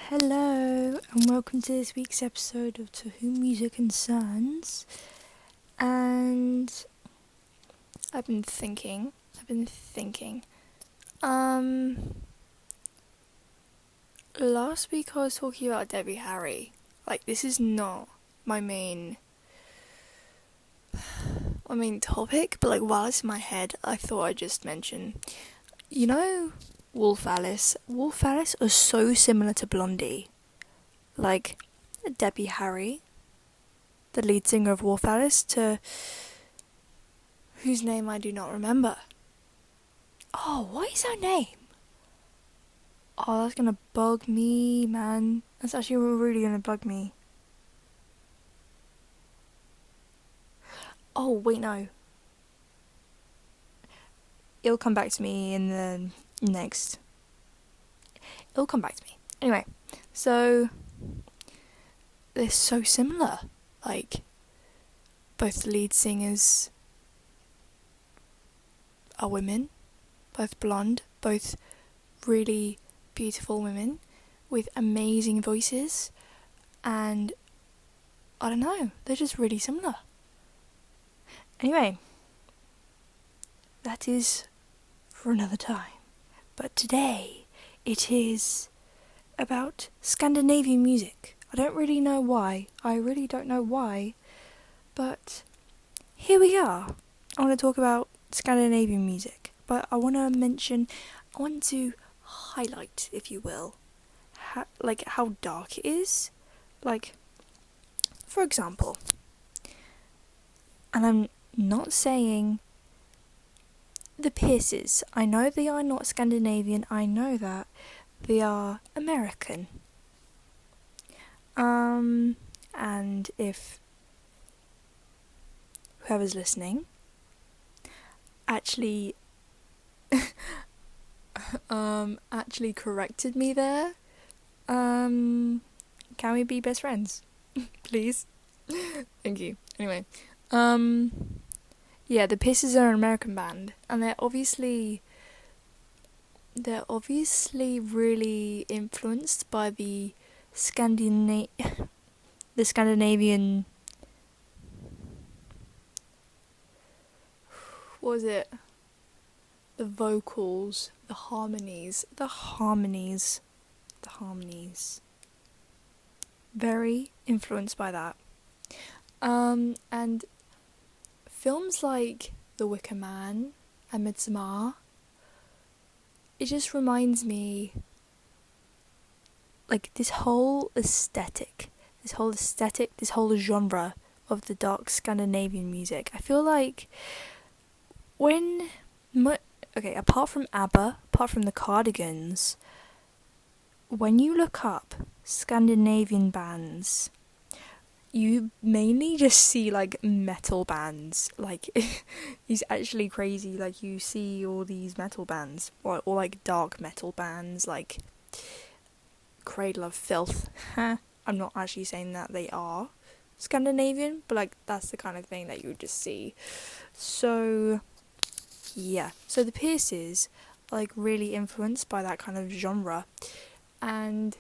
Hello, and welcome to this week's episode of To Whom Music Concerns. And I've been thinking. Last week I was talking about Debbie Harry. This is not my main topic, but while it's in my head, I thought I'd just mention, Wolf Alice. Wolf Alice are so similar to Blondie. Debbie Harry, the lead singer of Wolf Alice, to whose name I do not remember. Oh, what is her name? Oh, that's gonna bug me, man. That's actually really gonna bug me. Oh, wait, no. It'll come back to me in the next. It'll come back to me. Anyway, so they're so similar. Both the lead singers are women, both blonde, both really beautiful women with amazing voices, and I don't know, they're just really similar. Anyway, that is for another time. But today, it is about Scandinavian music. I really don't know why, but here we are. I want to talk about Scandinavian music, but I want to highlight, if you will, how dark it is. For example, and I'm not saying the Pierces. I know they are not Scandinavian. I know that they are American. And if whoever's listening actually corrected me there, can we be best friends? Please? Thank you. Anyway, yeah, the Pierces are an American band, and they're obviously really influenced by the Scandinavian. What was it? The vocals, the harmonies. Very influenced by that. And films like The Wicker Man and Midsommar, it just reminds me, this whole genre of the dark Scandinavian music. I feel like apart from ABBA, apart from the Cardigans, when you look up Scandinavian bands, you mainly just see metal bands. It's actually crazy. You see all these metal bands, or dark metal bands, like Cradle of Filth. I'm not actually saying that they are Scandinavian, but that's the kind of thing that you would just see. So yeah, so the Pierces are really influenced by that kind of genre, and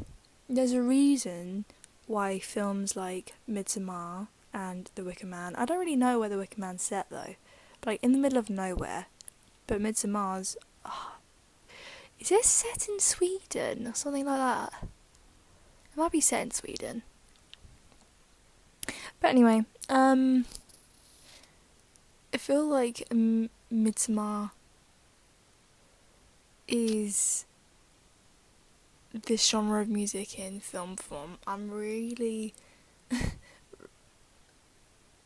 there's a reason why films like Midsommar and The Wicker Man, I don't really know where The Wicker Man's set though, but in the middle of nowhere, but Midsommar's, is it set in Sweden or something like that? It might be set in Sweden. But anyway, I feel like Midsommar is this genre of music in film form. I'm really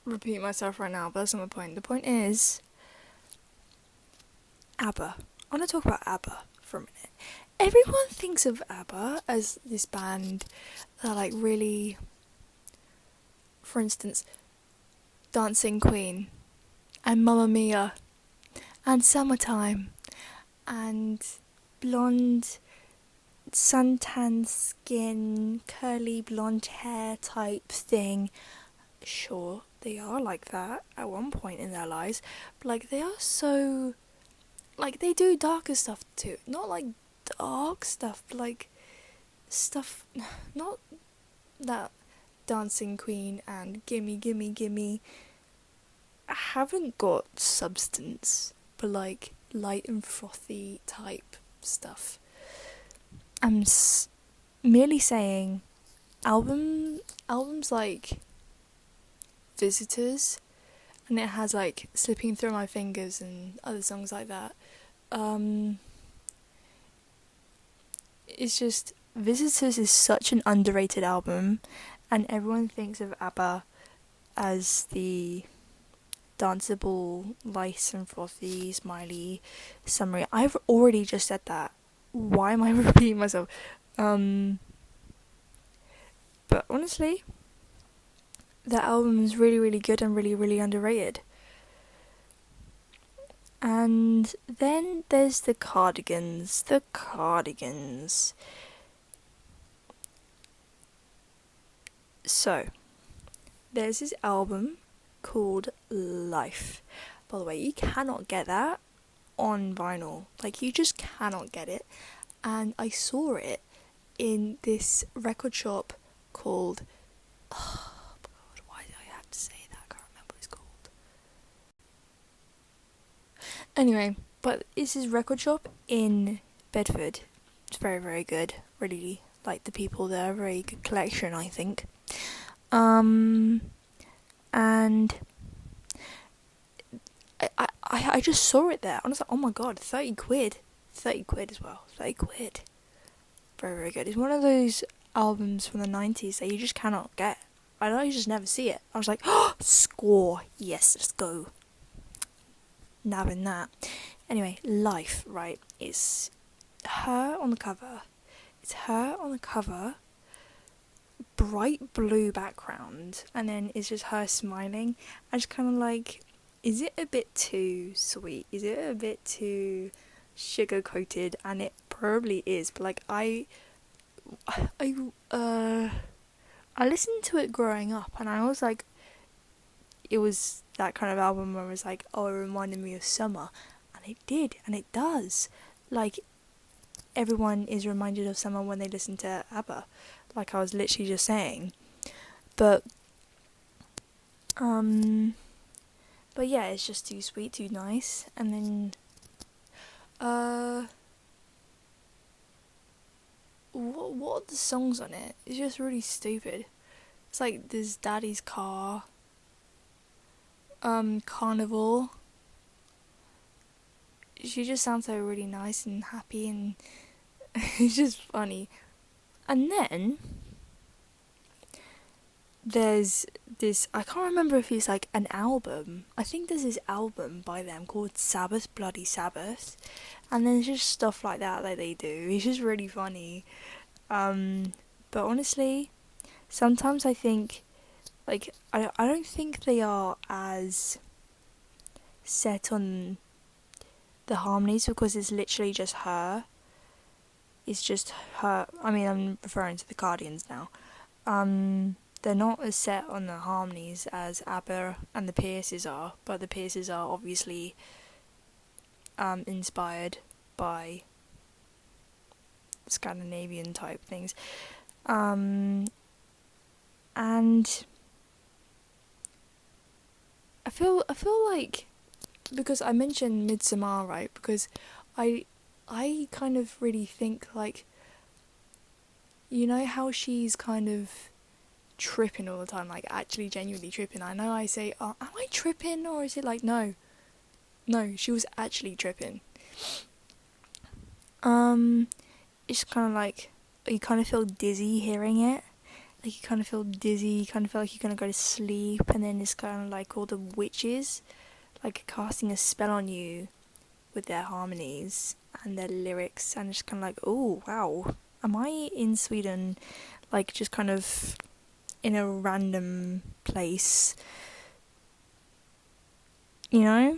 repeating myself right now, but that's not the point. The point is ABBA. I want to talk about ABBA for a minute. Everyone thinks of ABBA as this band that really, for instance, Dancing Queen and Mamma Mia and Summertime and blonde, suntan skin, curly blonde hair type thing. Sure, they are like that at one point in their lives, but they are so, they do darker stuff too. Not dark stuff, but stuff, not that Dancing Queen and Gimme Gimme Gimme haven't got substance, but like light and frothy type stuff. I'm merely saying albums like Visitors, and it has like Slipping Through My Fingers and other songs like that. It's just, Visitors is such an underrated album, and everyone thinks of ABBA as the danceable, light and frothy, smiley, summery. I've already just said that. Why am I repeating myself? But honestly, that album is really, really good and really, really underrated. And then there's the Cardigans. The Cardigans. So, there's this album called Life. By the way, you cannot get that on vinyl. Like, you just cannot get it. And I saw it in this record shop called... Oh, God, why did I have to say that? I can't remember what it's called. Anyway, but it's this record shop in Bedford. It's very, very good. Really like the people there. Very good collection, I think. And I just saw it there. I was like, oh my god, 30 quid. 30 quid as well. 30 quid. Very, very good. It's one of those albums from the 90s that you just cannot get. I know, you just never see it. I was like, oh, score. Yes, let's go. Nabbing that. Anyway, Life, right? It's her on the cover. It's her on the cover. Bright blue background. And then it's just her smiling. I just kind of like, is it a bit too sweet? Is it a bit too sugar coated? And it probably is. But like, I listened to it growing up, and I was like, it was that kind of album where I was like, oh, it reminded me of summer. And it did, and it does. Like, everyone is reminded of summer when they listen to ABBA, like I was literally just saying. But yeah, it's just too sweet, too nice. And then what are the songs on it? It's just really stupid. It's like there's Daddy's Car, Carnival. She just sounds so really nice and happy, and it's just funny. And then there's this, I can't remember if it's like an album. I think there's this album by them called Sabbath Bloody Sabbath, and there's just stuff like that they do. It's just really funny. But honestly, sometimes I think, like, I don't think they are as set on the harmonies, because it's literally just her. It's just her. I mean, I'm referring to the Cardigans now. They're not as set on the harmonies as ABBA and the Pierces are, but the Pierces are obviously inspired by Scandinavian type things. And I feel like, because I mentioned Midsommar, right? Because I kind of really think, like, you know how she's kind of tripping all the time, like actually genuinely tripping. I know I say, oh, am I tripping? Or is it like, no, she was actually tripping. It's kind of like, you kind of feel dizzy hearing it. Like, you kind of feel dizzy, you kind of feel like you're going to go to sleep, and then it's kind of like all the witches, like, casting a spell on you with their harmonies and their lyrics, and it's kind of like, oh, wow, am I in Sweden, like, just kind of in a random place, you know?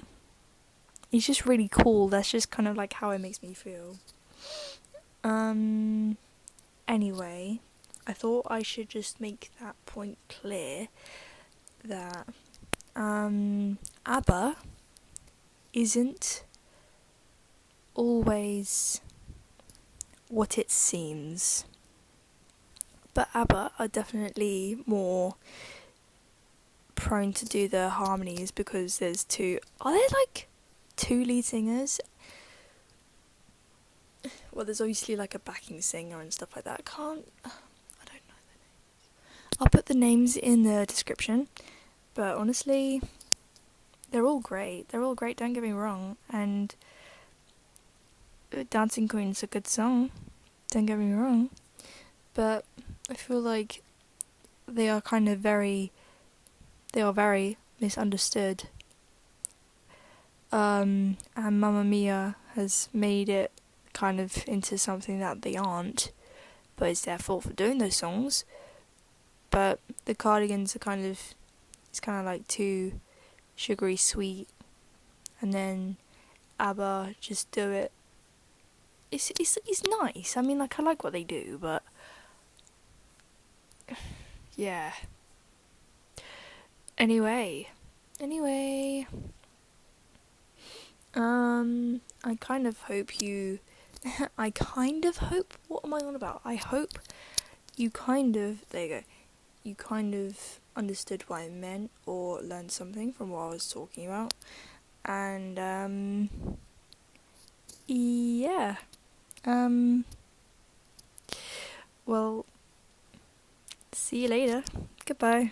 It's just really cool. That's just kind of like how it makes me feel. Anyway, I thought I should just make that point clear that ABBA isn't always what it seems. But ABBA are definitely more prone to do the harmonies because there's two. Are there like two lead singers? Well, there's obviously like a backing singer and stuff like that. I don't know the names. I'll put the names in the description. But honestly, they're all great. They're all great, don't get me wrong. And Dancing Queen's a good song, don't get me wrong. But I feel like they are very misunderstood. And Mamma Mia has made it kind of into something that they aren't, but it's their fault for doing those songs. But the Cardigans are it's kind of like too sugary sweet, and then ABBA just do it. It's nice. I mean, like, I like what they do, but yeah. Anyway, I kind of hope you. What am I on about? I hope you kind of. There you go. You kind of understood what I meant or learned something from what I was talking about. And, yeah. Well, see you later. Goodbye.